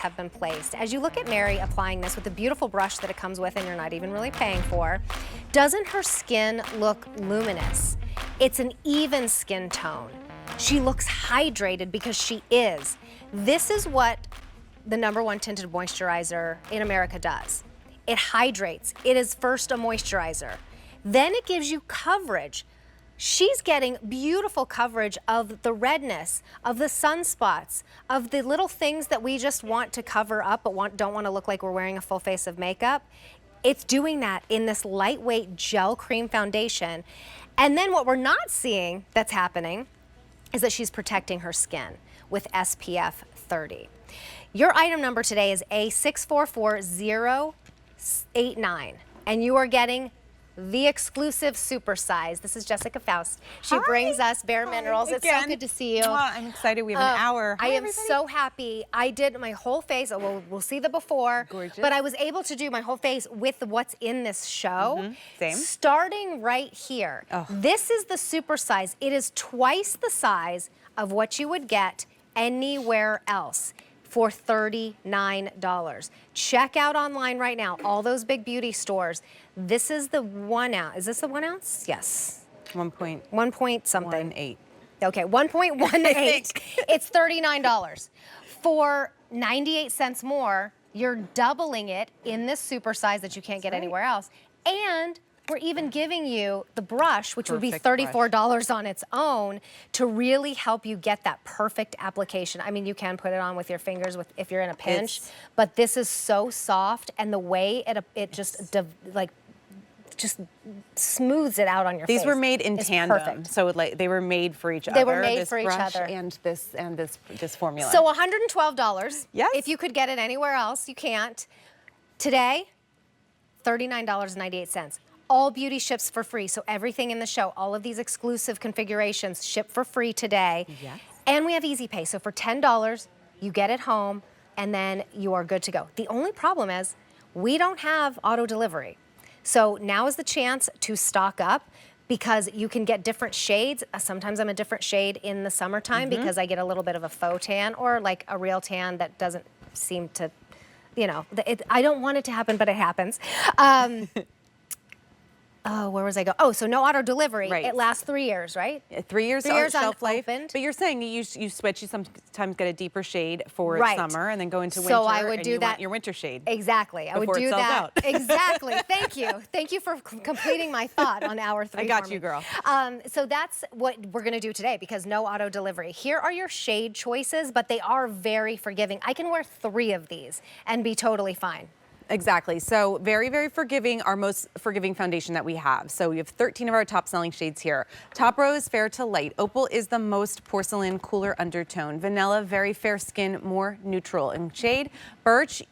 have been placed. As you look at Mary applying this with the beautiful brush that it comes with and you're not even really paying for, doesn't her skin look luminous? It's an even skin tone. She looks hydrated because she is. This is what the #1 tinted moisturizer in America does. It hydrates. It is first a moisturizer. Then it gives you coverage. She's getting beautiful coverage of the redness, of the sunspots, of the little things that we just want to cover up but don't want to look like we're wearing a full face of makeup. It's doing that in this lightweight gel cream foundation. And then what we're not seeing that's happening is that she's protecting her skin with SPF 30. Your item number today is A644089, and you are getting the exclusive Supersize. This is Jessica Faust. She brings us bareMinerals. It's so good to see you. Well, I'm excited. We have an hour. I am so happy. I did my whole face. Oh, we'll see the before. Gorgeous. But I was able to do my whole face with what's in this show. Same. Starting right here. Oh. This is the Supersize. It is twice the size of what you would get anywhere else for $39. Check out online right now, all those big beauty stores. This is the 1 ounce. Is this the 1 ounce? Yes. 1 point something. 1.8. Okay, 1.18. It's $39. For 98 cents more, you're doubling it in this Supersize that you can't get anywhere else. And we're even giving you the brush, which would be $34 on its own, to really help you get that perfect application. I mean, you can put it on with your fingers if you're in a pinch, but this is so soft, and the way it just smooths it out on your face. These were made in tandem, perfect. so they were made for each other. They were made for each other. And this formula. So $112. Yes. If you could get it anywhere else, you can't. Today, $39.98. All beauty ships for free, so everything in the show, all of these exclusive configurations ship for free today. Yes. And we have Easy Pay, so for $10, you get it home, and then you are good to go. The only problem is we don't have auto delivery. So now is the chance to stock up, because you can get different shades. Sometimes I'm a different shade in the summertime because I get a little bit of a faux tan or like a real tan that doesn't seem to, you know, I don't want it to happen, but it happens. Oh, where was I go? Oh, so no auto delivery. Right. It lasts 3 years, right? 3 years, 3 years shelf life. unopened. But you're saying you switch. You sometimes get a deeper shade for summer, and then go into winter. So I would and do you that. Want your winter shade. Exactly. I would before it do sells that. out. Exactly. Thank you. Thank you for completing my thought on hour 3. I got you, girl. So that's what we're going to do today, because no auto delivery. Here are your shade choices, but they are very forgiving. I can wear 3 of these and be totally fine. Exactly. So very, very forgiving, our most forgiving foundation that we have. So we have 13 of our top selling shades here. Top row is fair to light. Opal is the most porcelain, cooler undertone. Vanilla, very fair skin, more neutral in shade. Birch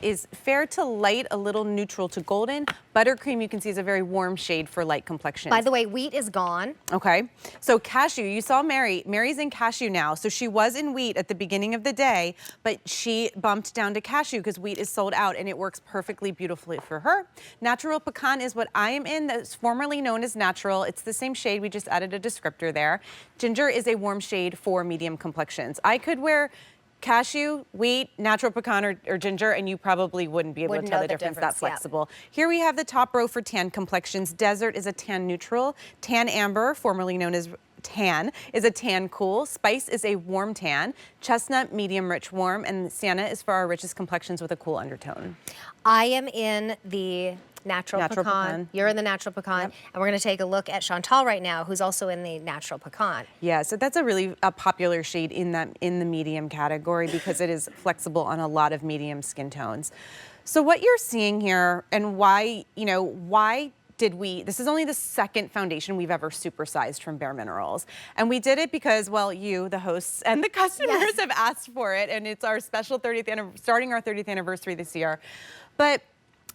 is fair to light, a little neutral to golden. Buttercream, you can see, is a very warm shade for light complexion. By the way, wheat is gone. Okay. So cashew, you saw Mary. Mary's in cashew now. So she was in wheat at the beginning of the day, but she bumped down to cashew because wheat is sold out, and it works perfectly beautifully for her. Natural pecan is what I am in. That's formerly known as natural. It's the same shade. We just added a descriptor there. Ginger is a warm shade for medium complexions. I could wear cashew, wheat, natural pecan, or ginger, and you probably wouldn't be able to tell the difference. That flexible. Yeah. Here we have the top row for tan complexions. Desert is a tan neutral. Tan amber, formerly known as tan, is a tan cool. Spice is a warm tan. Chestnut, medium rich warm. And sienna is for our richest complexions with a cool undertone. I am in the natural pecan. You're in the natural pecan. Yep. And we're going to take a look at Chantal right now, who's also in the natural pecan. Yeah, so that's a really popular shade in the medium category because it is flexible on a lot of medium skin tones. So what you're seeing here, and why this is only the second foundation we've ever supersized from bareMinerals. And we did it because, well, you, the hosts, and the customers have asked for it, and it's our special starting our 30th anniversary this year. But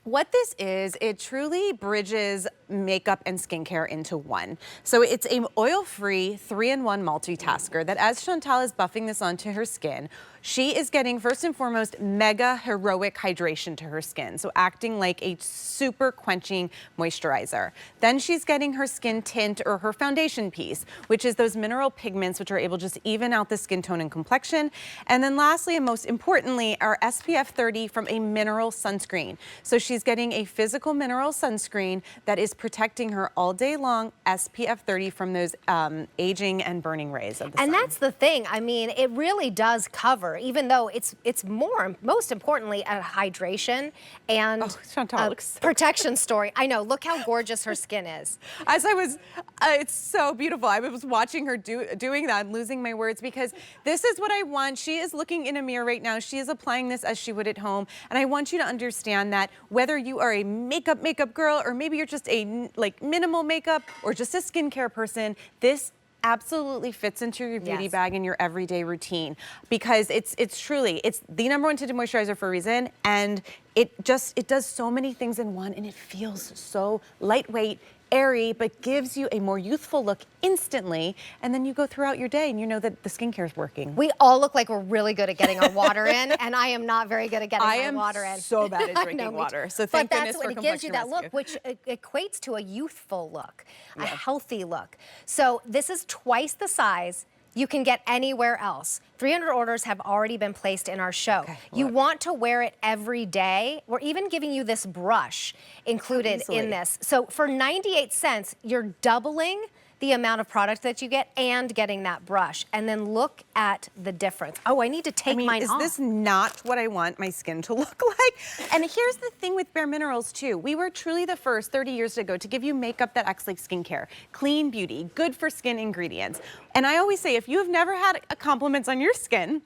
what this is, it truly bridges makeup and skincare into one. So it's a oil-free 3-in-1 multitasker that as Chantal is buffing this onto her skin, she is getting, first and foremost, mega heroic hydration to her skin. So acting like a super quenching moisturizer. Then she's getting her skin tint or her foundation piece, which is those mineral pigments which are able to just even out the skin tone and complexion. And then lastly and most importantly, our SPF30 from a mineral sunscreen. So she's getting a physical mineral sunscreen that is protecting her all day long, SPF30 from those aging and burning rays of the sun. And that's the thing. I mean, it really does cover, even though it's most importantly a hydration and Chantal looks protection story. I know. Look how gorgeous her skin is. As I was, it's so beautiful. I was watching her doing that. I'm losing my words because this is what I want. She is looking in a mirror right now. She is applying this as she would at home. And I want you to understand that whether you are a makeup girl or maybe you're just a like minimal makeup or just a skincare person, this absolutely fits into your beauty bag and your everyday routine because it's truly the #1 tinted moisturizer for a reason, and it does so many things in one, and it feels so lightweight, airy, but gives you a more youthful look instantly. And then you go throughout your day and you know that the skincare is working. We all look like we're really good at getting our water in, and I am not very good at getting my water in. I am so bad at drinking water. So thank goodness for Complexion Rescue. But that's what it gives you that look, which equates to a youthful look, a healthy look. So this is twice the size you can get anywhere else. 300 orders have already been placed in our show. Okay, you want to wear it every day. We're even giving you this brush included in this. So for 98 cents, you're doubling the amount of product that you get and getting that brush. And then look at the difference. Oh, I need to take mine off. Is this not what I want my skin to look like? And here's the thing with bareMinerals too. We were truly the first 30 years ago to give you makeup that acts like skincare. Clean beauty, good for skin ingredients. And I always say, if you have never had compliments on your skin,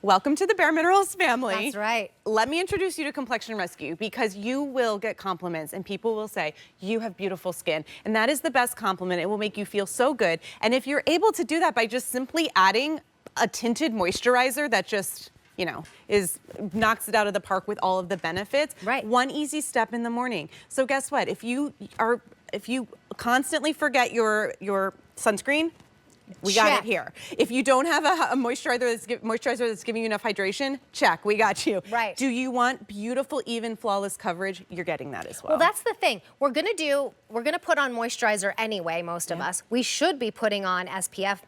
welcome to the bareMinerals family. That's right. Let me introduce you to Complexion Rescue because you will get compliments and people will say, you have beautiful skin. And that is the best compliment. It will make you feel so good. And if you're able to do that by just simply adding a tinted moisturizer that just, you know, knocks it out of the park with all of the benefits. Right. One easy step in the morning. So guess what? If you constantly forget your sunscreen, we got it here. If you don't have a moisturizer that's giving you enough hydration, check, we got you. Right. Do you want beautiful, even, flawless coverage? You're getting that as well. Well, that's the thing. We're gonna put on moisturizer anyway, most of us. We should be putting on SPF.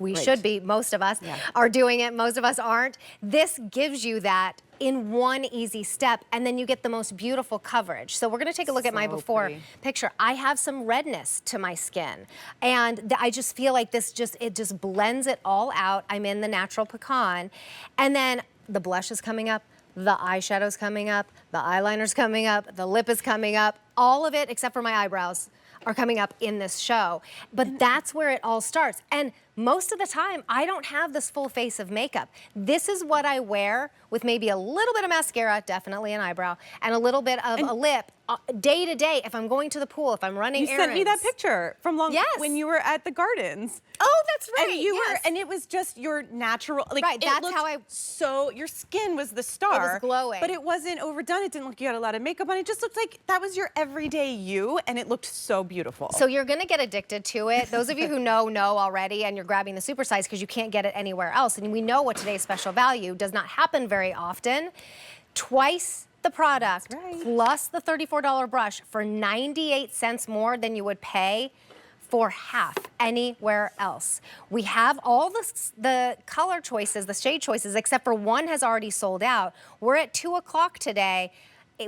We should be, most of us are doing it, most of us aren't. This gives you that in one easy step, and then you get the most beautiful coverage. So we're gonna take a look at my before picture. I have some redness to my skin, and I just feel like it just blends it all out. I'm in the natural pecan, and then the blush is coming up, the eyeshadow's coming up, the eyeliner's coming up, the lip is coming up, all of it except for my eyebrows are coming up in this show. But that's where it all starts. And most of the time, I don't have this full face of makeup. This is what I wear with maybe a little bit of mascara, definitely an eyebrow, and a little bit of a lip, day to day, if I'm going to the pool, if I'm running errands. You sent me that picture from when you were at the gardens. Oh, that's right. And you were, and it was just your natural, like, right, that's how your skin was the star. It was glowing. But it wasn't overdone. It didn't look like you had a lot of makeup on. It just looked like that was your everyday you, and it looked so beautiful. So you're gonna get addicted to it. Those of you who know already, and you're grabbing the Supersize because you can't get it anywhere else. And we know what today's special value does not happen very often. Twice the product plus the $34 brush for 98 cents more than you would pay for half anywhere else. We have all the color choices, the shade choices, except for one has already sold out. We're at 2 o'clock today,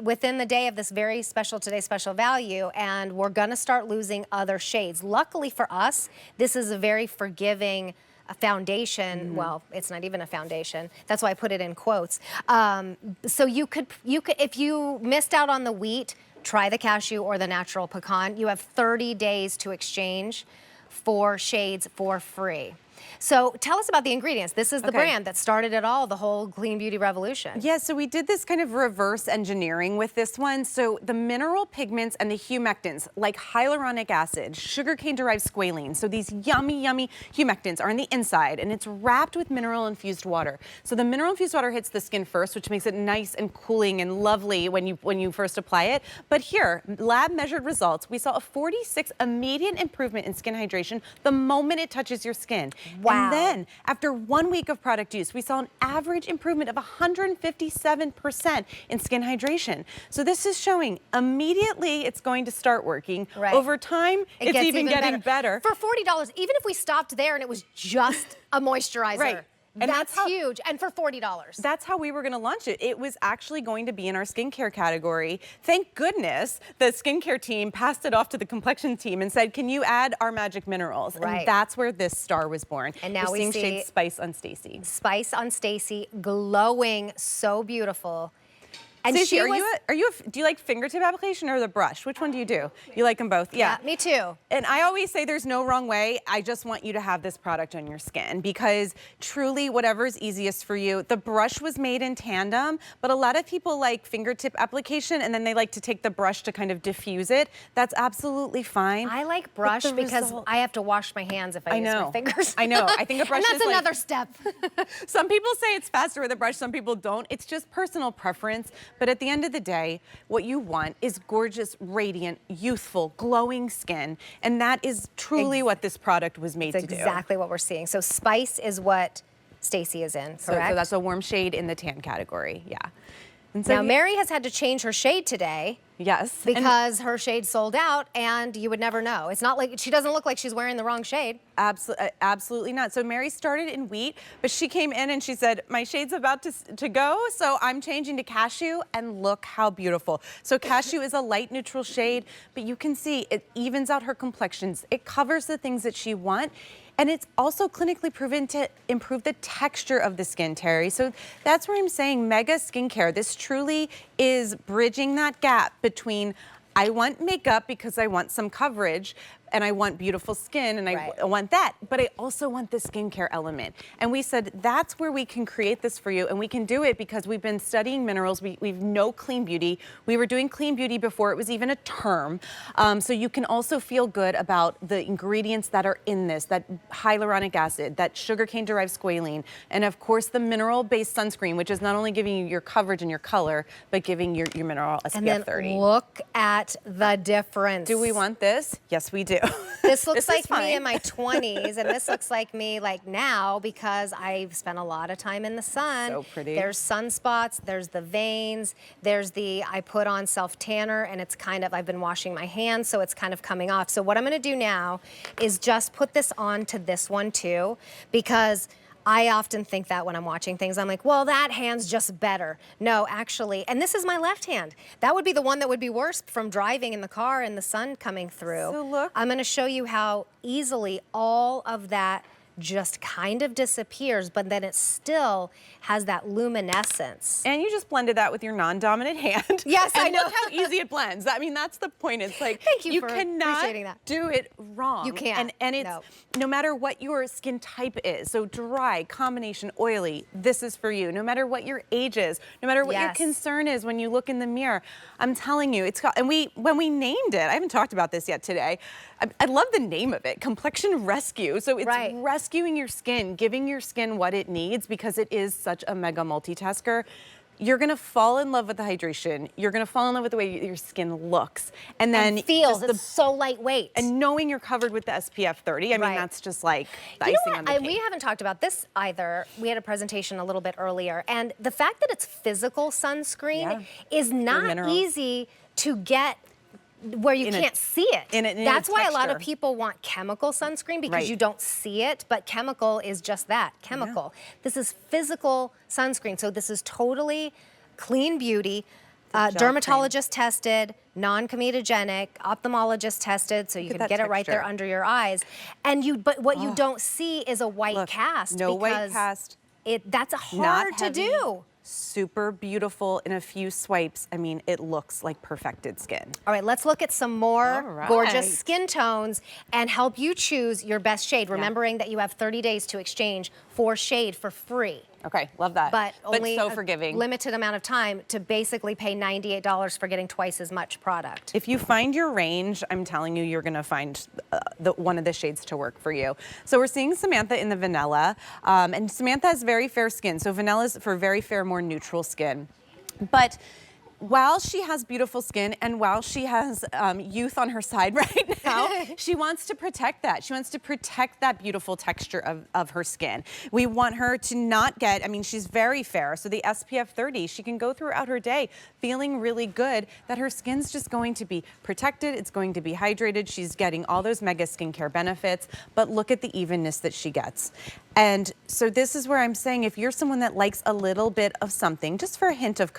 within the day of this very special today's special value, and we're gonna start losing other shades. Luckily for us, this is a very forgiving foundation. Well, it's not even a foundation. That's why I put it in quotes. So you could, if you missed out on the wheat, try the cashew or the natural pecan. You have 30 days to exchange 4 shades for free. So tell us about the ingredients. This is the Okay. brand that started it all, the whole clean beauty revolution. Yeah, so we did this kind of reverse engineering with this one. So the mineral pigments and the humectants, like hyaluronic acid, sugarcane-derived squalene, so these yummy, yummy humectants are on the inside, and it's wrapped with mineral-infused water. So the mineral-infused water hits the skin first, which makes it nice and cooling and lovely when you first apply it. But here, lab-measured results, we saw a 46 immediate improvement in skin hydration the moment it touches your skin. Wow. And then, after 1 week of product use, we saw an average improvement of 157% in skin hydration. So this is showing immediately it's going to start working. Right. Over time, it's gets even getting better. For $40, even if we stopped there and it was just a moisturizer. Right. And that's huge, and for $40. That's how we were going to launch it. It was actually going to be in our skincare category. Thank goodness the skincare team passed it off to the complexion team and said, can you add our magic minerals? Right. And that's where this star was born. And now we're we seeing see shade Spice on Stacey. Spice on Stacey, glowing, so beautiful. And Stacey, do you like fingertip application or the brush? Which one do you do? You like them both? Yeah, me too. And I always say there's no wrong way. I just want you to have this product on your skin because truly whatever is easiest for you. The brush was made in tandem, but a lot of people like fingertip application and then they like to take the brush to kind of diffuse it. That's absolutely fine. I like brush because I have to wash my hands if I use my fingers. I know. I think a brush and that's is another step. Some people say it's faster with a brush, some people don't. It's just personal preference. But at the end of the day, what you want is gorgeous, radiant, youthful, glowing skin. And that is truly what this product was made to do. Exactly what we're seeing. So Spice is what Stacey is in, correct? So that's a warm shade in the tan category, yeah. And now, Mary has had to change her shade today. Yes. Because her shade sold out, and you would never know. It's not like, she doesn't look like she's wearing the wrong shade. Absolutely not. So Mary started in wheat, but she came in and she said, my shade's about to go, so I'm changing to cashew, and look how beautiful. So cashew is a light neutral shade, but you can see it evens out her complexions. It covers the things that she wants. And it's also clinically proven to improve the texture of the skin, Terry. So that's where I'm saying mega skincare. This truly is bridging that gap between I want makeup because I want some coverage and I want beautiful skin and I want that, but I also want the skincare element. And we said, that's where we can create this for you, and we can do it because we've been studying minerals. We know clean beauty. We were doing clean beauty before it was even a term. So you can also feel good about the ingredients that are in this, that hyaluronic acid, that sugarcane-derived squalene, and of course the mineral-based sunscreen, which is not only giving you your coverage and your color, but giving your mineral SPF30. And then look at the difference. Do we want this? Yes, we do. This looks like me in my 20s, and this looks like me like now because I've spent a lot of time in the sun. So pretty. There's sunspots, there's the veins, there's I put on self-tanner, and it's kind of, I've been washing my hands, so it's kind of coming off. So what I'm gonna do now is just put this on to this one too, because I often think that when I'm watching things, I'm like, well, that hand's just better. No, actually, and this is my left hand. That would be the one that would be worse from driving in the car and the sun coming through. So look. I'm gonna show you how easily all of that just kind of disappears, but then it still has that luminescence. And you just blended that with your non-dominant hand. Yes, I know. Look how easy it blends. I mean, that's the point. It's like, Thank you for cannot appreciating that. do it wrong. You can't. And it's no matter what your skin type is, so dry, combination, oily, this is for you. No matter what your age is, no matter what your concern is when you look in the mirror, I'm telling you, it's got, and when we named it, I haven't talked about this yet today, I love the name of it, Complexion Rescue. So it's rescuing your skin, giving your skin what it needs because it is such a mega multitasker. You're gonna fall in love with the hydration. You're gonna fall in love with the way your skin looks. And then feels, it's so lightweight. And knowing you're covered with the SPF30, I mean, that's just like the icing on the cake. We haven't talked about this either. We had a presentation a little bit earlier, and the fact that it's physical sunscreen is not easy to get where you can't see it. That's why a lot of people want chemical sunscreen because you don't see it, but chemical is just that, chemical. This is physical sunscreen, so this is totally clean beauty, dermatologist tested, non-comedogenic, ophthalmologist tested, so you can get it right there under your eyes. And but what you don't see is a white cast. No white cast. That's hard to do. super beautiful in a few swipes. I mean, it looks like perfected skin. All right, let's look at some more All right. gorgeous skin tones and help you choose your best shade, remembering that you have 30 days to exchange 4 shade for free. Okay, love that. But only so a forgiving. limited amount of time to basically pay $98 for getting twice as much product. If you find your range, I'm telling you, you're gonna find one of the shades to work for you. So we're seeing Samantha in the vanilla, and Samantha has very fair skin. So vanilla's for very fair, more neutral skin. But while she has beautiful skin and while she has youth on her side right now, she wants to protect that. She wants to protect that beautiful texture of her skin. We want her to not get, I mean, she's very fair, so the SPF 30, she can go throughout her day feeling really good that her skin's just going to be protected, it's going to be hydrated, she's getting all those mega skincare benefits, but look at the evenness that she gets. And so this is where I'm saying if you're someone that likes a little bit of something, just for a hint of